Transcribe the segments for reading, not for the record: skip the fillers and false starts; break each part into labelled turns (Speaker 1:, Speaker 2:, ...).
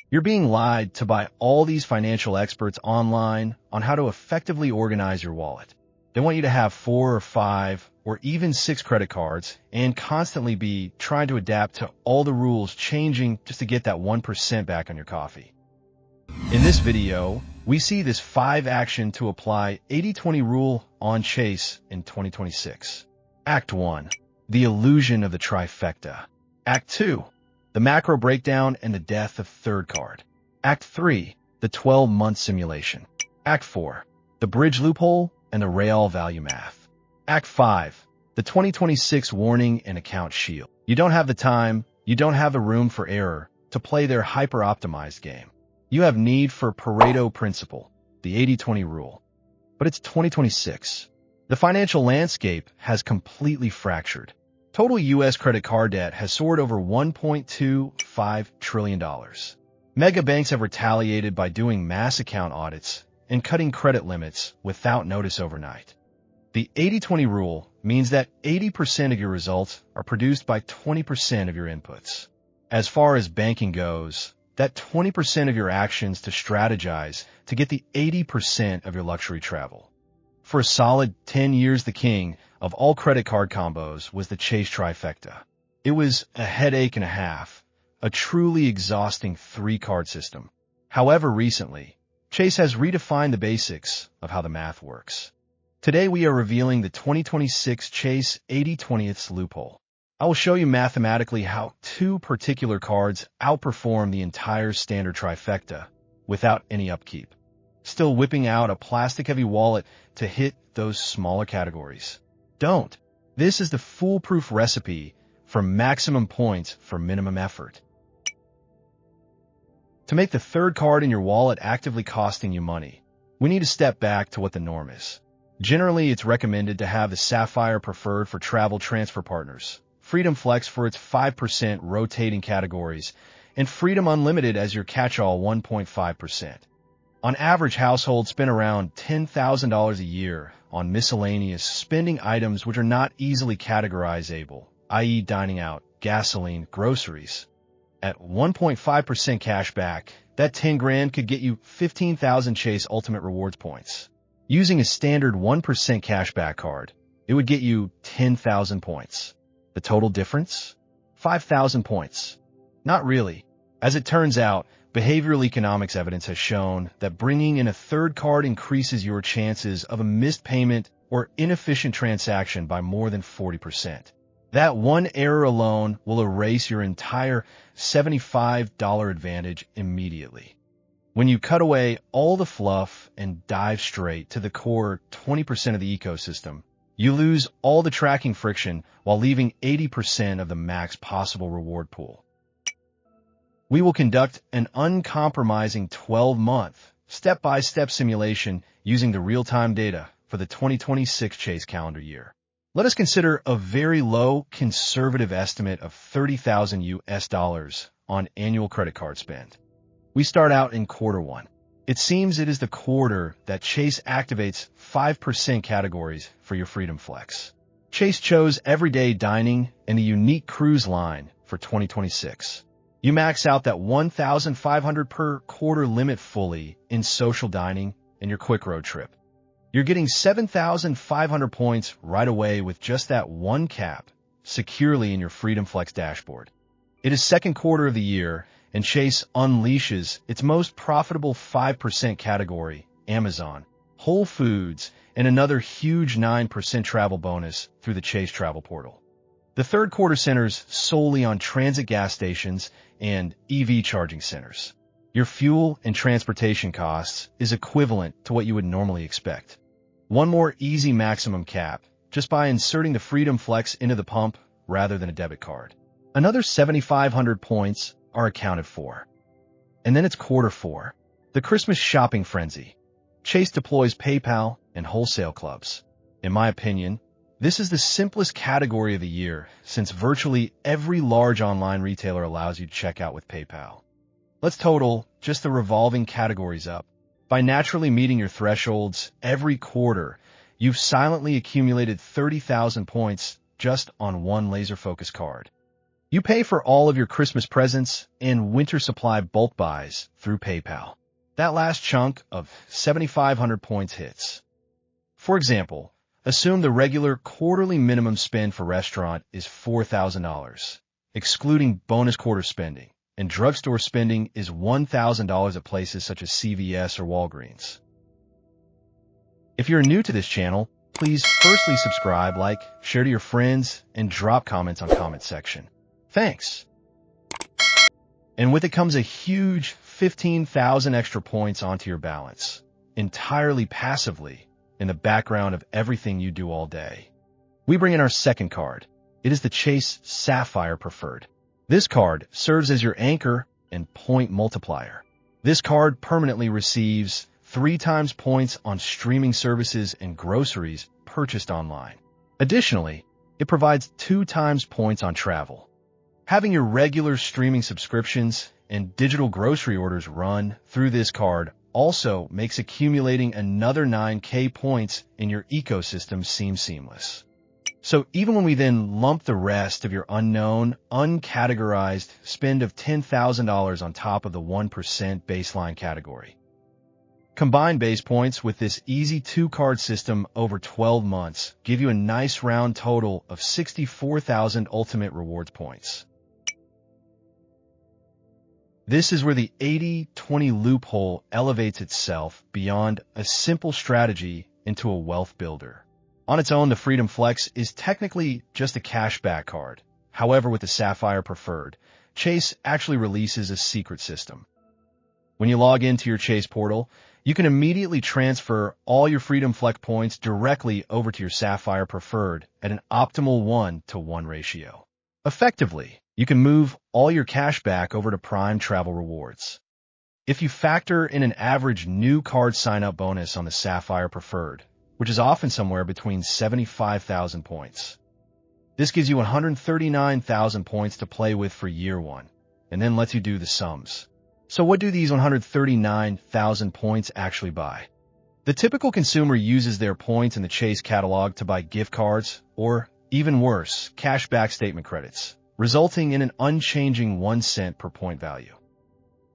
Speaker 1: You're being lied to by all these financial experts online on how to effectively organize your wallet. They want you to have 4 or 5 or even 6 credit cards and constantly be trying to adapt to all the rules changing just to get that 1% back on your coffee. In this video, we see this 5-action to apply 80-20 rule on Chase in 2026. Act 1. The illusion of the trifecta. Act 2. The macro breakdown and the death of third card. Act 3. The 12-month simulation. Act 4. The bridge loophole and the real value math. Act 5. The 2026 warning and account shield. You don't have the time, you don't have the room for error to play their hyper-optimized game. You have need for Pareto Principle, the 80-20 rule. But it's 2026. The financial landscape has completely fractured. Total U.S. credit card debt has soared over $1.25 trillion. Mega banks have retaliated by doing mass account audits and cutting credit limits without notice overnight. The 80-20 rule means that 80% of your results are produced by 20% of your inputs. As far as banking goes, that 20% of your actions to strategize to get the 80% of your luxury travel. For a solid 10 years, the king of all credit card combos was the Chase Trifecta. It was a headache and a half, a truly exhausting 3-card system. However, recently, Chase has redefined the basics of how the math works. Today, we are revealing the 2026 Chase 80-20ths loophole. I will show you mathematically how 2 particular cards outperform the entire standard trifecta without any upkeep, still whipping out a plastic-heavy wallet to hit those smaller categories. Don't. This is the foolproof recipe for maximum points for minimum effort. To make the third card in your wallet actively costing you money, we need to step back to what the norm is. Generally, it's recommended to have the Sapphire Preferred for travel transfer partners, Freedom Flex for its 5% rotating categories, and Freedom Unlimited as your catch-all 1.5%. On average, households spend around $10,000 a year on miscellaneous spending items which are not easily categorizable, i.e. dining out, gasoline, groceries. At 1.5% cash back, that 10 grand could get you 15,000 Chase Ultimate Rewards points. Using a standard 1% cashback card, it would get you 10,000 points. The total difference? 5,000 points. Not really. As it turns out, behavioral economics evidence has shown that bringing in a third card increases your chances of a missed payment or inefficient transaction by more than 40%. That one error alone will erase your entire $75 advantage immediately. When you cut away all the fluff and dive straight to the core 20% of the ecosystem, you lose all the tracking friction while leaving 80% of the max possible reward pool. We will conduct an uncompromising 12-month, step-by-step simulation using the real-time data for the 2026 Chase calendar year. Let us consider a very low, conservative estimate of $30,000 on annual credit card spend. We start out in quarter 1. It seems it is the quarter that Chase activates 5% categories for your Freedom Flex. Chase chose everyday dining and a unique cruise line for 2026. You max out that $1,500 per quarter limit fully in social dining and your quick road trip. You're getting 7,500 points right away with just that one cap securely in your Freedom Flex dashboard. It is second quarter of the year, and Chase unleashes its most profitable 5% category, Amazon, Whole Foods, and another huge 9% travel bonus through the Chase Travel Portal. The third quarter centers solely on transit gas stations and EV charging centers. Your fuel and transportation costs is equivalent to what you would normally expect. One more easy maximum cap, just by inserting the Freedom Flex into the pump rather than a debit card. Another 7,500 points are accounted for. And then it's quarter 4, the Christmas shopping frenzy. Chase deploys PayPal and wholesale clubs. In my opinion, this is the simplest category of the year since virtually every large online retailer allows you to check out with PayPal. Let's total just the revolving categories up. By naturally meeting your thresholds every quarter, you've silently accumulated 30,000 points just on one laser-focused card. You pay for all of your Christmas presents and winter supply bulk buys through PayPal. That last chunk of 7,500 points hits. For example, assume the regular quarterly minimum spend for restaurant is $4,000, excluding bonus quarter spending, and drugstore spending is $1,000 at places such as CVS or Walgreens. If you're new to this channel, please firstly subscribe, like, share to your friends, and drop comments on comment section. Thanks! And with it comes a huge 15,000 extra points onto your balance, entirely passively, in the background of everything you do all day. We bring in our second card. It is the Chase Sapphire Preferred. This card serves as your anchor and point multiplier. This card permanently receives 3 times points on streaming services and groceries purchased online. Additionally, it provides 2 times points on travel. Having your regular streaming subscriptions and digital grocery orders run through this card also makes accumulating another 9K points in your ecosystem seem seamless. So even when we then lump the rest of your unknown, uncategorized spend of $10,000 on top of the 1% baseline category, combined base points with this easy 2-card system over 12 months give you a nice round total of 64,000 ultimate rewards points. This is where the 80-20 loophole elevates itself beyond a simple strategy into a wealth builder. On its own, the Freedom Flex is technically just a cashback card. However, with the Sapphire Preferred, Chase actually releases a secret system. When you log into your Chase portal, you can immediately transfer all your Freedom Flex points directly over to your Sapphire Preferred at an optimal 1-to-1 ratio. Effectively, you can move all your cash back over to Prime Travel Rewards. If you factor in an average new card sign-up bonus on the Sapphire Preferred, which is often somewhere between 75,000 points, this gives you 139,000 points to play with for year 1, and then lets you do the sums. So what do these 139,000 points actually buy? The typical consumer uses their points in the Chase catalog to buy gift cards, or, even worse, cashback statement credits, resulting in an unchanging 1 cent per point value.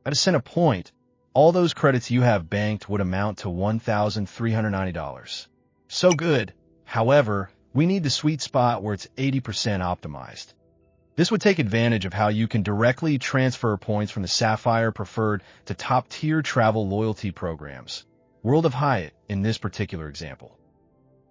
Speaker 1: At a cent a point, all those credits you have banked would amount to $1,390. So good. However, we need the sweet spot where it's 80% optimized. This would take advantage of how you can directly transfer points from the Sapphire Preferred to top-tier travel loyalty programs, World of Hyatt in this particular example.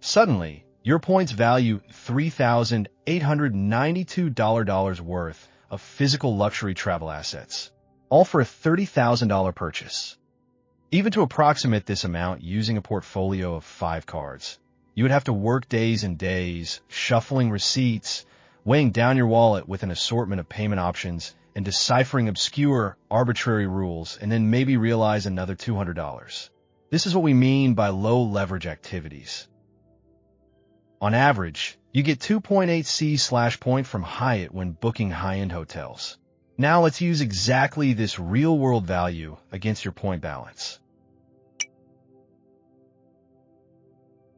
Speaker 1: Suddenly, your points value $3,892 worth of physical luxury travel assets, all for a $30,000 purchase. Even to approximate this amount using a portfolio of 5 cards, you would have to work days and days, shuffling receipts, weighing down your wallet with an assortment of payment options, and deciphering obscure, arbitrary rules, and then maybe realize another $200. This is what we mean by low-leverage activities. On average, you get 2.8 C/point from Hyatt when booking high-end hotels. Now let's use exactly this real-world value against your point balance.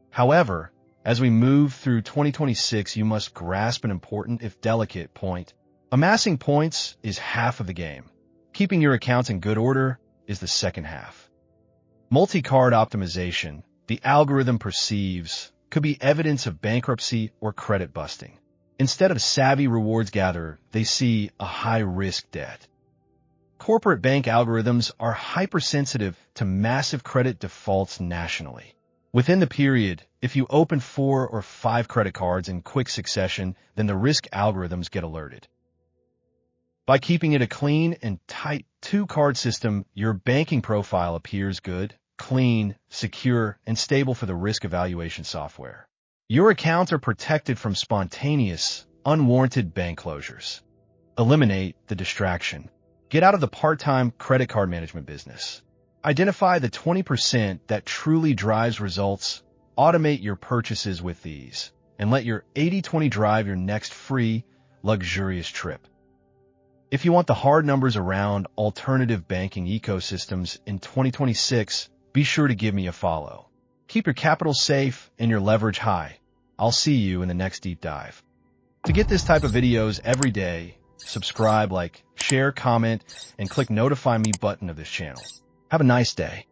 Speaker 1: However, as we move through 2026, you must grasp an important, if delicate, point. Amassing points is half of the game. Keeping your accounts in good order is the second half. Multi-card optimization, the algorithm perceives, could be evidence of bankruptcy or credit busting. Instead of a savvy rewards gatherer, they see a high-risk debt. Corporate bank algorithms are hypersensitive to massive credit defaults nationally. Within the period, if you open 4 or 5 credit cards in quick succession, then the risk algorithms get alerted. By keeping it a clean and tight 2-card system, your banking profile appears good, clean, secure, and stable for the risk evaluation software. Your accounts are protected from spontaneous, unwarranted bank closures. Eliminate the distraction. Get out of the part-time credit card management business. Identify the 20% that truly drives results, automate your purchases with these, and let your 80-20 drive your next free, luxurious trip. If you want the hard numbers around alternative banking ecosystems in 2026, be sure to give me a follow. Keep your capital safe and your leverage high. I'll see you in the next deep dive. To get this type of videos every day, subscribe, like, share, comment, and click notify me button of this channel. Have a nice day.